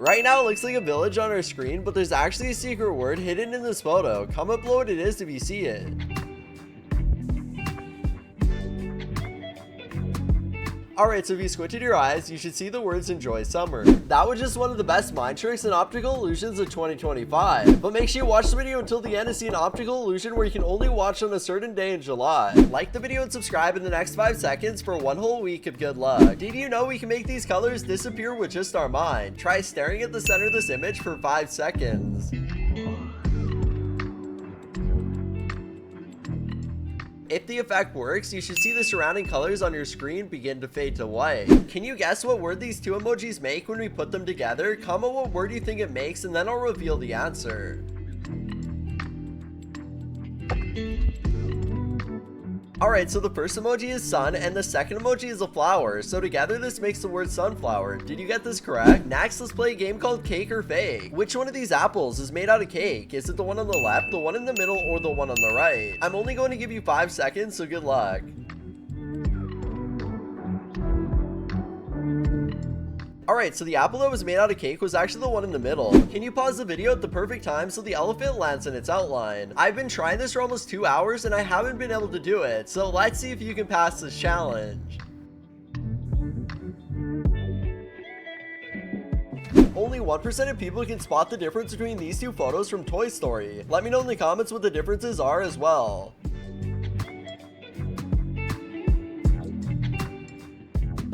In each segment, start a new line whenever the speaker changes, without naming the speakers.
Right now it looks like a village on our screen, but there's actually a secret word hidden in this photo. Comment below what it is if you see it. Alright, so if you squinted your eyes, you should see the words enjoy summer. That was just one of the best mind tricks and optical illusions of 2025. But make sure you watch the video until the end to see an optical illusion where you can only watch on a certain day in July. Like the video and subscribe in the next 5 seconds for 1 whole week of good luck. Did you know we can make these colors disappear with just our mind? Try staring at the center of this image for 5 seconds. If the effect works, you should see the surrounding colors on your screen begin to fade to white. Can you guess what word these two emojis make when we put them together? Comment what word you think it makes and then I'll reveal the answer. Alright, so the first emoji is sun and the second emoji is a flower, so together this makes the word sunflower. Did you get this correct? Next, let's play a game called Cake or Fake. Which one of these apples is made out of cake? Is it the one on the left, the one in the middle, or the one on the right? I'm only going to give you 5 seconds, so good luck. Alright, so the apple that was made out of cake was actually the one in the middle. Can you pause the video at the perfect time so the elephant lands in its outline? I've been trying this for almost 2 hours and I haven't been able to do it, so let's see if you can pass this challenge. Only 1% of people can spot the difference between these two photos from Toy Story. Let me know in the comments what the differences are as well.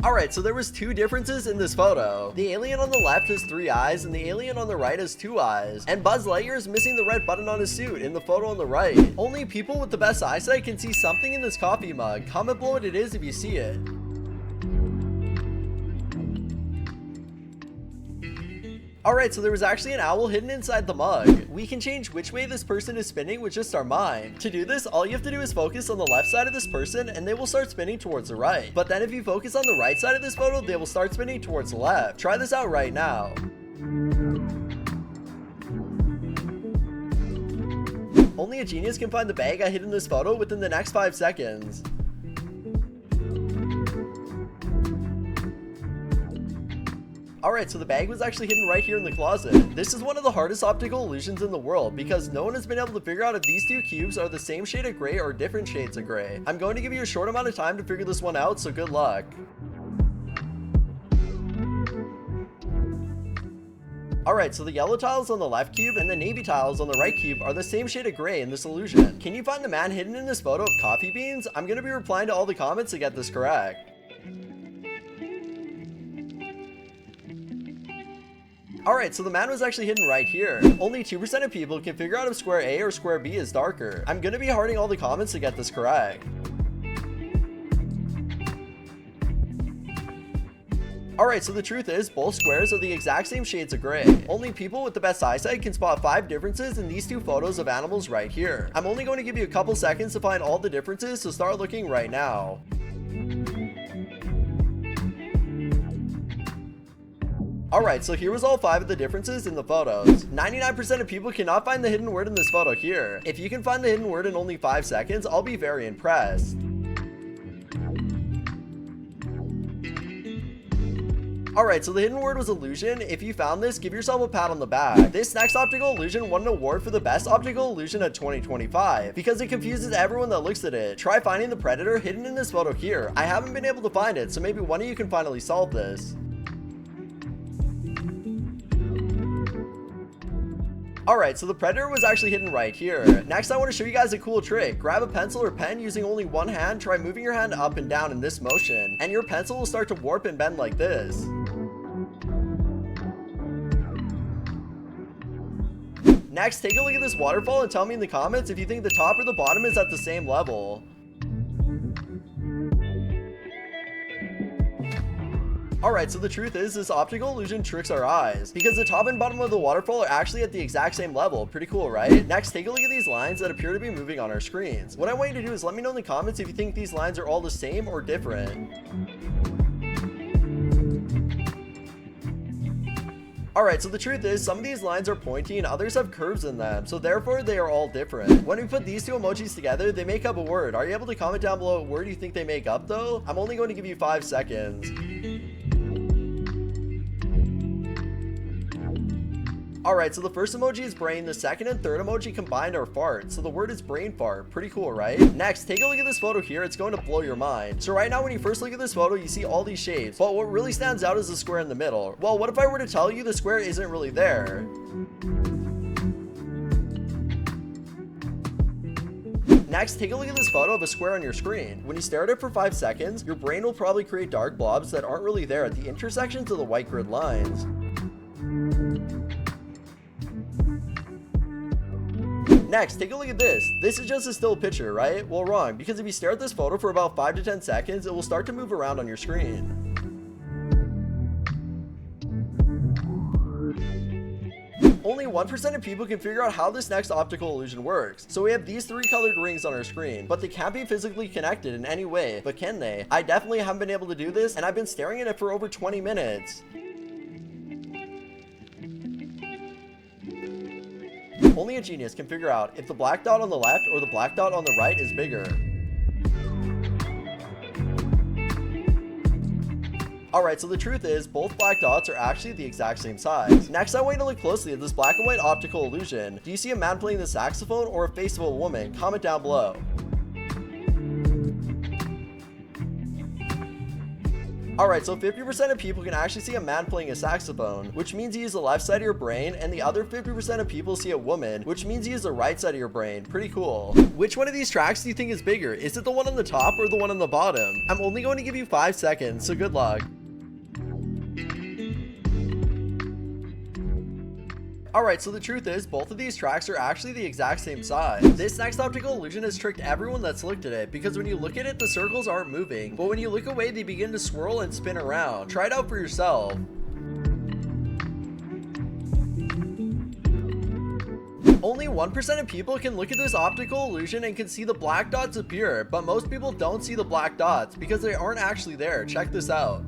Alright, so there was 2 differences in this photo. The alien on the left has 3 eyes and the alien on the right has 2 eyes. And Buzz Lightyear is missing the red button on his suit in the photo on the right. Only people with the best eyesight can see something in this coffee mug. Comment below what it is if you see it. Alright, so there was actually an owl hidden inside the mug. We can change which way this person is spinning with just our mind. To do this, all you have to do is focus on the left side of this person and they will start spinning towards the right. But then if you focus on the right side of this photo, they will start spinning towards the left. Try this out right now. Only a genius can find the bag I hid in this photo within the next 5 seconds. Alright, so the bag was actually hidden right here in the closet. This is one of the hardest optical illusions in the world because no one has been able to figure out if these two cubes are the same shade of gray or different shades of gray. I'm going to give you a short amount of time to figure this one out, so good luck. Alright, so the yellow tiles on the left cube and the navy tiles on the right cube are the same shade of gray in this illusion. Can you find the man hidden in this photo of coffee beans? I'm going to be replying to all the comments to get this correct. Alright, so the man was actually hidden right here. Only 2% of people can figure out if square A or square B is darker. I'm gonna be hearting all the comments to get this correct. Alright, so the truth is, both squares are the exact same shades of gray. Only people with the best eyesight can spot 5 differences in these 2 photos of animals right here. I'm only going to give you a couple seconds to find all the differences, so start looking right now. Alright, so here was all 5 of the differences in the photos. 99% of people cannot find the hidden word in this photo here. If you can find the hidden word in only 5 seconds, I'll be very impressed. Alright, so the hidden word was illusion. If you found this, give yourself a pat on the back. This next optical illusion won an award for the best optical illusion of 2025 because it confuses everyone that looks at it. Try finding the predator hidden in this photo here. I haven't been able to find it, so maybe one of you can finally solve this. Alright, so the predator was actually hidden right here. Next, I want to show you guys a cool trick. Grab a pencil or pen using only one hand, try moving your hand up and down in this motion, and your pencil will start to warp and bend like this. Next, take a look at this waterfall and tell me in the comments if you think the top or the bottom is at the same level. Alright, so the truth is, this optical illusion tricks our eyes, because the top and bottom of the waterfall are actually at the exact same level. Pretty cool, right? Next, take a look at these lines that appear to be moving on our screens. What I want you to do is let me know in the comments if you think these lines are all the same or different. Alright, so the truth is, some of these lines are pointy and others have curves in them, so therefore they are all different. When we put these two emojis together, they make up a word. Are you able to comment down below what word you think they make up though? I'm only going to give you 5 seconds. Alright, so the first emoji is brain, the second and third emoji combined are fart, so the word is brain fart. Pretty cool, right? Next, take a look at this photo here, it's going to blow your mind. So right now when you first look at this photo, you see all these shapes, but what really stands out is the square in the middle. Well, what if I were to tell you the square isn't really there? Next, take a look at this photo of a square on your screen. When you stare at it for 5 seconds, your brain will probably create dark blobs that aren't really there at the intersections of the white grid lines. Next, take a look at this. This is just a still picture, right? Well, wrong, because if you stare at this photo for about 5 to 10 seconds, it will start to move around on your screen. Only 1% of people can figure out how this next optical illusion works. So we have these 3 colored rings on our screen, but they can't be physically connected in any way. But can they? I definitely haven't been able to do this, and I've been staring at it for over 20 minutes. Only a genius can figure out if the black dot on the left or the black dot on the right is bigger. Alright, so the truth is, both black dots are actually the exact same size. Next, I want you to look closely at this black and white optical illusion. Do you see a man playing the saxophone or a face of a woman? Comment down below. Alright, so 50% of people can actually see a man playing a saxophone, which means he is the left side of your brain, and the other 50% of people see a woman, which means he is the right side of your brain. Pretty cool. Which one of these tracks do you think is bigger? Is it the one on the top or the one on the bottom? I'm only going to give you 5 seconds, so good luck. Alright, so the truth is, both of these tracks are actually the exact same size. This next optical illusion has tricked everyone that's looked at it, because when you look at it, the circles aren't moving, but when you look away, they begin to swirl and spin around. Try it out for yourself. Only 1% of people can look at this optical illusion and can see the black dots appear, but most people don't see the black dots because they aren't actually there. Check this out.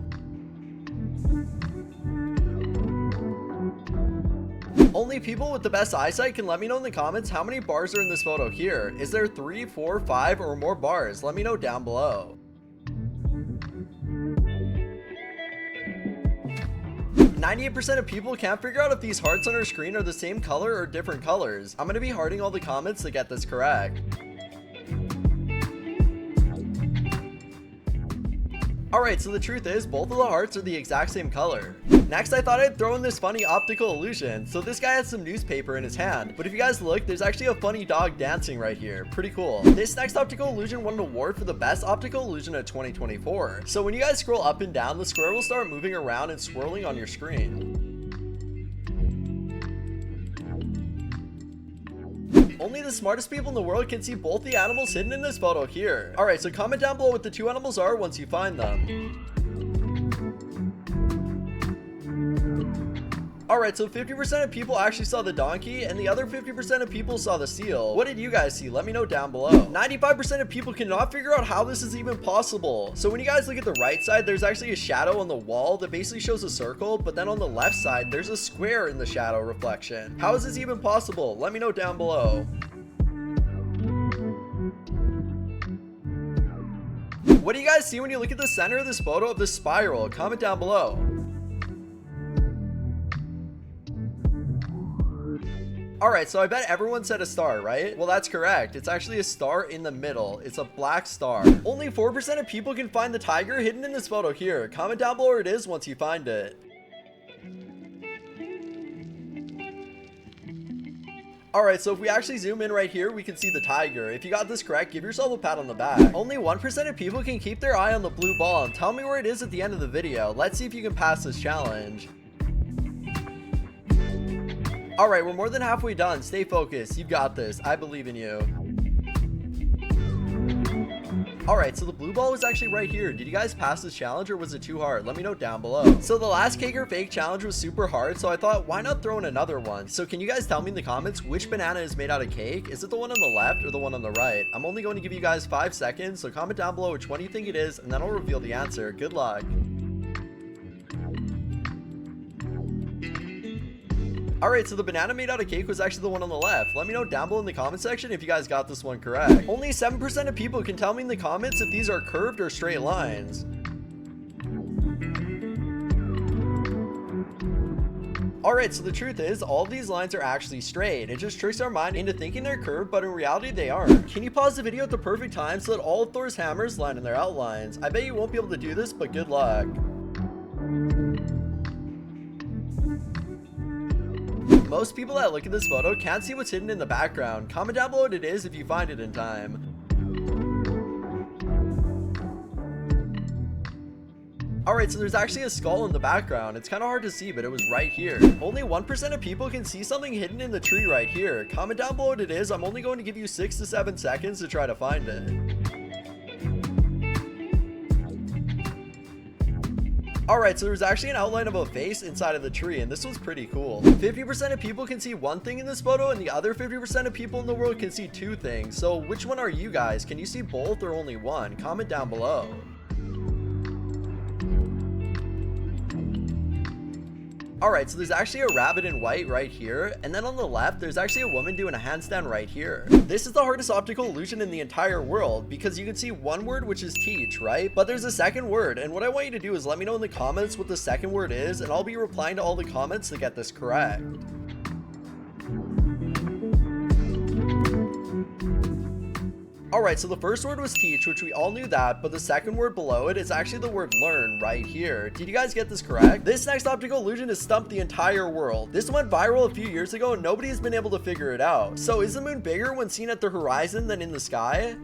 Only people with the best eyesight can let me know in the comments how many bars are in this photo here. Is there 3, 4, 5, or more bars? Let me know down below. 98% of people can't figure out if these hearts on our screen are the same color or different colors. I'm going to be hearting all the comments to get this correct. Alright, so the truth is, both of the hearts are the exact same color. Next, I thought I'd throw in this funny optical illusion. So this guy has some newspaper in his hand, but if you guys look, there's actually a funny dog dancing right here. Pretty cool. This next optical illusion won an award for the best optical illusion of 2024. So when you guys scroll up and down, the square will start moving around and swirling on your screen. Only the smartest people in the world can see both the animals hidden in this photo here. Alright, so comment down below what the 2 animals are once you find them. Alright, so 50% of people actually saw the donkey, and the other 50% of people saw the seal. What did you guys see? Let me know down below. 95% of people cannot figure out how this is even possible. So when you guys look at the right side, there's actually a shadow on the wall that basically shows a circle, but then on the left side, there's a square in the shadow reflection. How is this even possible? Let me know down below. What do you guys see when you look at the center of this photo of this spiral? Comment down below. Alright, so I bet everyone said a star, right? Well, that's correct. It's actually a star in the middle. It's a black star. Only 4% of people can find the tiger hidden in this photo here. Comment down below where it is once you find it. Alright, so if we actually zoom in right here, we can see the tiger. If you got this correct, give yourself a pat on the back. Only 1% of people can keep their eye on the blue ball, and tell me where it is at the end of the video. Let's see if you can pass this challenge. Alright, we're more than halfway done. Stay focused. You've got this. I believe in you. Alright, so the blue ball was actually right here. Did you guys pass this challenge or was it too hard? Let me know down below. So the last cake or fake challenge was super hard, so I thought, why not throw in another one? So can you guys tell me in the comments which banana is made out of cake? Is it the one on the left or the one on the right? I'm only going to give you guys 5 seconds, so comment down below which one you think it is, and then I'll reveal the answer. Good luck. Alright, so the banana made out of cake was actually the one on the left. Let me know down below in the comment section if you guys got this one correct. Only 7% of people can tell me in the comments if these are curved or straight lines. Alright, so the truth is, all of these lines are actually straight. It just tricks our mind into thinking they're curved, but in reality they aren't. Can you pause the video at the perfect time so that all of Thor's hammers line in their outlines? I bet you won't be able to do this, but good luck. Most people that look at this photo can't see what's hidden in the background. Comment down below what it is if you find it in time. Alright, so there's actually a skull in the background. It's kind of hard to see, but it was right here. Only 1% of people can see something hidden in the tree right here. Comment down below what it is. I'm only going to give you 6 to 7 seconds to try to find it. Alright, so there's actually an outline of a face inside of the tree, and this was pretty cool. 50% of people can see one thing in this photo, and the other 50% of people in the world can see 2 things. So which one are you guys? Can you see both or only one? Comment down below. Alright, so there's actually a rabbit in white right here, and then on the left, there's actually a woman doing a handstand right here. This is the hardest optical illusion in the entire world, because you can see one word, which is teach, right? But there's a second word, and what I want you to do is let me know in the comments what the second word is, and I'll be replying to all the comments to get this correct. Alright, so the first word was teach, which we all knew that, but the second word below it is actually the word learn right here. Did you guys get this correct? This next optical illusion has stumped the entire world. This went viral a few years ago and nobody has been able to figure it out. So is the moon bigger when seen at the horizon than in the sky?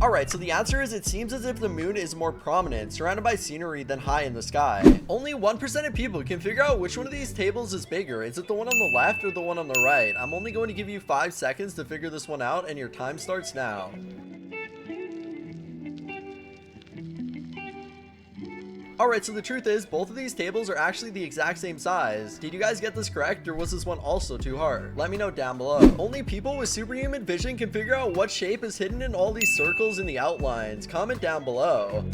Alright, so the answer is it seems as if the moon is more prominent, surrounded by scenery than high in the sky. Only 1% of people can figure out which one of these tables is bigger. Is it the one on the left or the one on the right? I'm only going to give you 5 seconds to figure this one out, and your time starts now. Alright, so the truth is, both of these tables are actually the exact same size. Did you guys get this correct, or was this one also too hard? Let me know down below. Only people with superhuman vision can figure out what shape is hidden in all these circles in the outlines. Comment down below.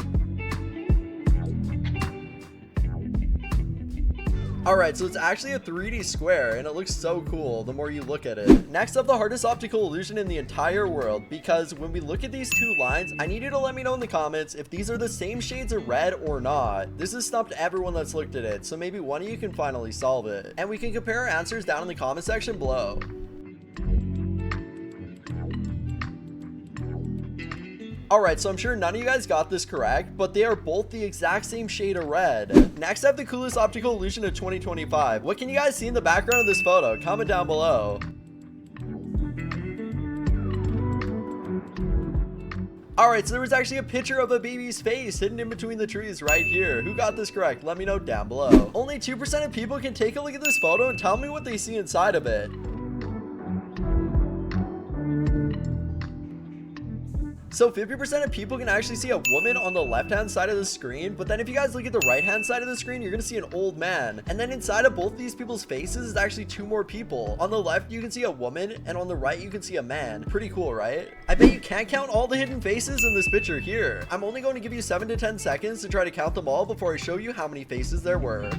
Alright, so it's actually a 3D square, and it looks so cool the more you look at it. Next up, the hardest optical illusion in the entire world, because when we look at these 2 lines, I need you to let me know in the comments if these are the same shades of red or not. This has stumped everyone that's looked at it, so maybe one of you can finally solve it. And we can compare our answers down in the comment section below. Alright, so I'm sure none of you guys got this correct, but they are both the exact same shade of red. Next, I have the coolest optical illusion of 2025. What can you guys see in the background of this photo? Comment down below. Alright, so there was actually a picture of a baby's face hidden in between the trees right here. Who got this correct? Let me know down below. Only 2% of people can take a look at this photo and tell me what they see inside of it. So 50% of people can actually see a woman on the left-hand side of the screen, but then if you guys look at the right-hand side of the screen, you're gonna see an old man. And then inside of both these people's faces is actually 2 more people. On the left, you can see a woman, and on the right, you can see a man. Pretty cool, right? I bet you can't count all the hidden faces in this picture here. I'm only going to give you 7 to 10 seconds to try to count them all before I show you how many faces there were.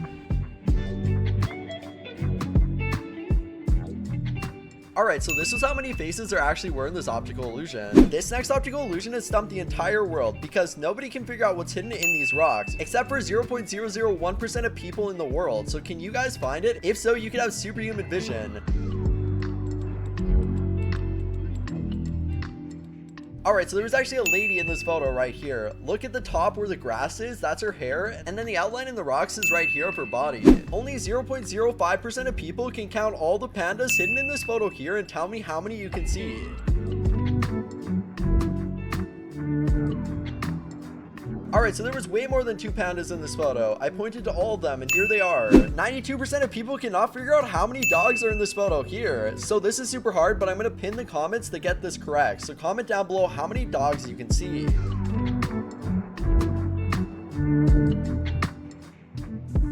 Alright, so this is how many faces there actually were in this optical illusion. This next optical illusion has stumped the entire world because nobody can figure out what's hidden in these rocks, except for 0.001% of people in the world. So can you guys find it? If so, you could have superhuman vision. Alright, so there's actually a lady in this photo right here. Look at the top where the grass is, that's her hair, and then the outline in the rocks is right here of her body. Only 0.05% of people can count all the pandas hidden in this photo here and tell me how many you can see. Alright, so there was way more than 2 pandas in this photo. I pointed to all of them, and here they are. 92% of people cannot figure out how many dogs are in this photo here. So this is super hard, but I'm going to pin the comments to get this correct. So comment down below how many dogs you can see.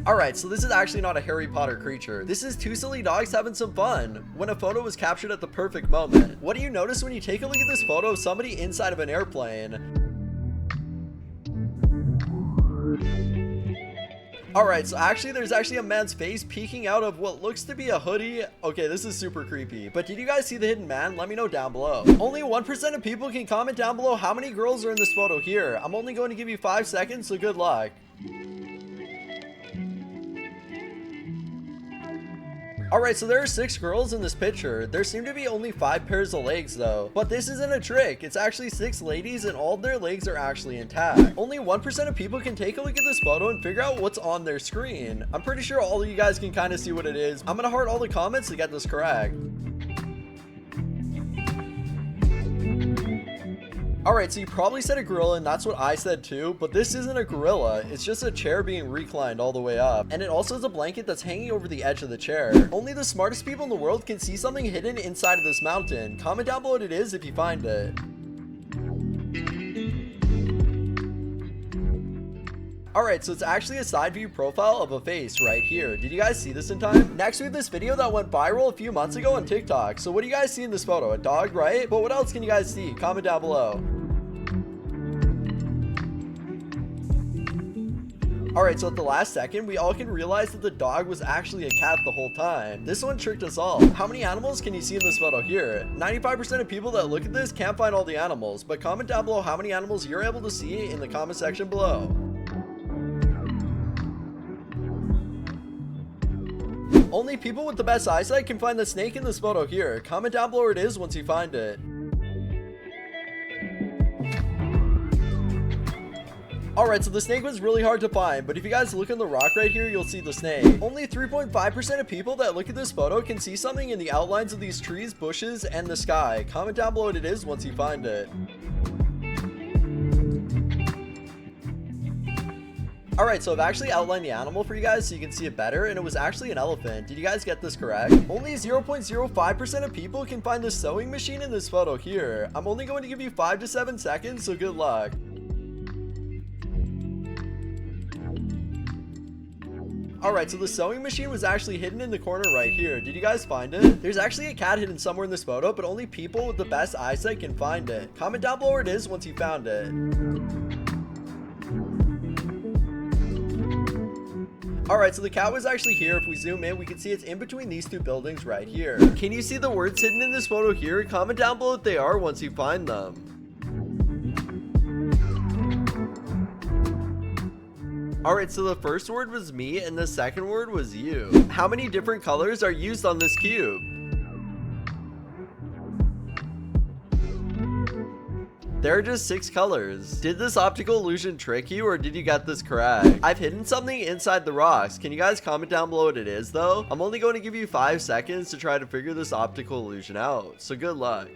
Alright, so this is actually not a Harry Potter creature. This is 2 silly dogs having some fun when a photo was captured at the perfect moment. What do you notice when you take a look at this photo of somebody inside of an airplane? Alright, so actually there's actually a man's face peeking out of what looks to be a hoodie. Okay, this is super creepy. But did you guys see the hidden man? Let me know down below. Only 1% of people can comment down below how many girls are in this photo here. I'm only going to give you 5 seconds, so good luck. Alright, so there are 6 girls in this picture. There seem to be only 5 pairs of legs though. But this isn't a trick. It's actually 6 ladies and all of their legs are actually intact. Only 1% of people can take a look at this photo and figure out what's on their screen. I'm pretty sure all of you guys can kind of see what it is. I'm gonna heart all the comments to get this correct. Alright, so you probably said a gorilla and that's what I said too, but this isn't a gorilla, it's just a chair being reclined all the way up. And it also has a blanket that's hanging over the edge of the chair. Only the smartest people in the world can see something hidden inside of this mountain. Comment down below what it is if you find it. Alright, so it's actually a side view profile of a face right here. Did you guys see this in time? Next we have this video that went viral a few months ago on TikTok. So what do you guys see in this photo? A dog, right? But what else can you guys see? Comment down below. Alright, so at the last second, we all can realize that the dog was actually a cat the whole time. This one tricked us all. How many animals can you see in this photo here? 95% of people that look at this can't find all the animals, but comment down below how many animals you're able to see in the comment section below. Only people with the best eyesight can find the snake in this photo here. Comment down below where it is once you find it. Alright, so the snake was really hard to find, but if you guys look in the rock right here, you'll see the snake. Only 3.5% of people that look at this photo can see something in the outlines of these trees, bushes, and the sky. Comment down below what it is once you find it. Alright, so I've actually outlined the animal for you guys so you can see it better, and it was actually an elephant. Did you guys get this correct? Only 0.05% of people can find the sewing machine in this photo here. I'm only going to give you 5 to 7 seconds, so good luck. Alright, so the sewing machine was actually hidden in the corner right here. Did you guys find it? There's actually a cat hidden somewhere in this photo, but only people with the best eyesight can find it. Comment down below where it is once you found it. Alright, so the cat was actually here. If we zoom in, we can see it's in between these 2 buildings right here. Can you see the words hidden in this photo here? Comment down below what they are once you find them. Alright, so the first word was me and the second word was you. How many different colors are used on this cube? There are just 6 colors. Did this optical illusion trick you or did you get this correct? I've hidden something inside the rocks. Can you guys comment down below what it is though? I'm only going to give you 5 seconds to try to figure this optical illusion out. So good luck.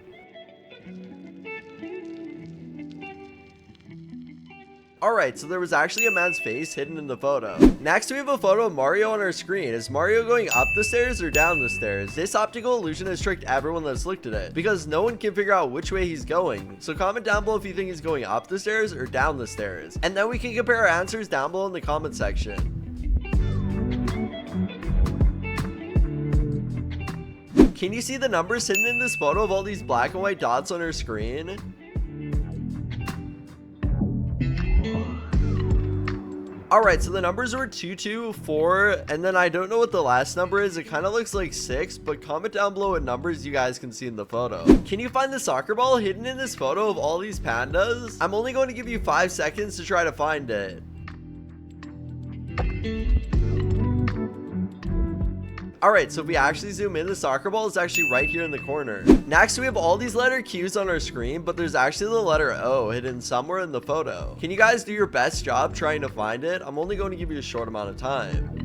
Alright, so there was actually a man's face hidden in the photo. Next we have a photo of Mario on our screen. Is Mario going up the stairs or down the stairs? This optical illusion has tricked everyone that's looked at it, because no one can figure out which way he's going. So comment down below if you think he's going up the stairs or down the stairs. And then we can compare our answers down below in the comment section. Can you see the numbers hidden in this photo of all these black and white dots on our screen? Alright, so the numbers were 2, 2, 4, and then I don't know what the last number is. It kind of looks like 6, but comment down below what numbers you guys can see in the photo. Can you find the soccer ball hidden in this photo of all these pandas? I'm only going to give you 5 seconds to try to find it. Alright, so if we actually zoom in, the soccer ball is actually right here in the corner. Next, we have all these letter Q's on our screen, but there's actually the letter O hidden somewhere in the photo. Can you guys do your best job trying to find it? I'm only going to give you a short amount of time.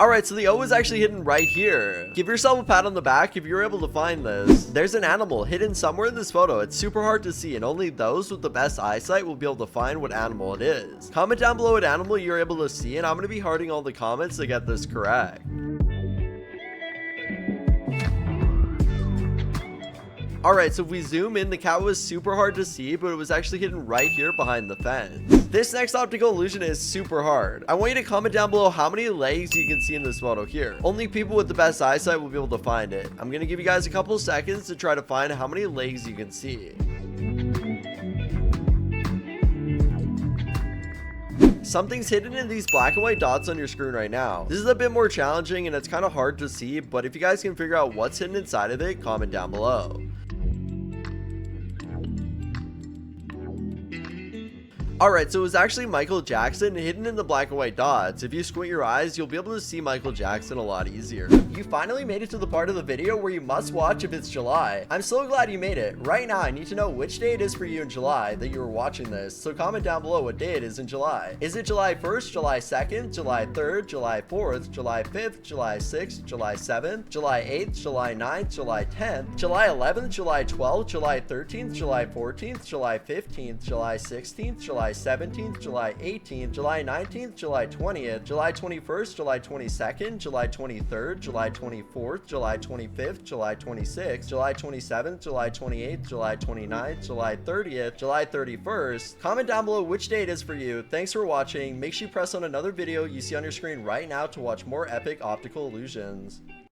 Alright, so the O is actually hidden right here. Give yourself a pat on the back if you're able to find this. There's an animal hidden somewhere in this photo. It's super hard to see, and only those with the best eyesight will be able to find what animal it is. Comment down below what animal you're able to see, and I'm going to be hearting all the comments to get this correct. Alright, so if we zoom in, the cat was super hard to see, but it was actually hidden right here behind the fence. This next optical illusion is super hard. I want you to comment down below how many legs you can see in this photo here. Only people with the best eyesight will be able to find it. I'm going to give you guys a couple seconds to try to find how many legs you can see. Something's hidden in these black and white dots on your screen right now. This is a bit more challenging and it's kind of hard to see, but if you guys can figure out what's hidden inside of it, comment down below. Alright, so it was actually Michael Jackson hidden in the black and white dots. If you squint your eyes, you'll be able to see Michael Jackson a lot easier. You finally made it to the part of the video where you must watch if it's July. I'm so glad you made it. Right now, I need to know which day it is for you in July that you were watching this, so comment down below what day it is in July. Is it July 1st, July 2nd, July 3rd, July 4th, July 5th, July 6th, July 7th, July 8th, July 9th, July 10th, July 11th, July 12th, July 13th, July 14th, July 15th, July 16th, July 17th, July 18th, July 19th, July 20th, July 21st, July 22nd, July 23rd, July 24th, July 25th, July 26th, July 27th, July 28th, July 29th, July 30th, July 31st. Comment down below which day it is for you. Thanks for watching. Make sure you press on another video you see on your screen right now to watch more epic optical illusions.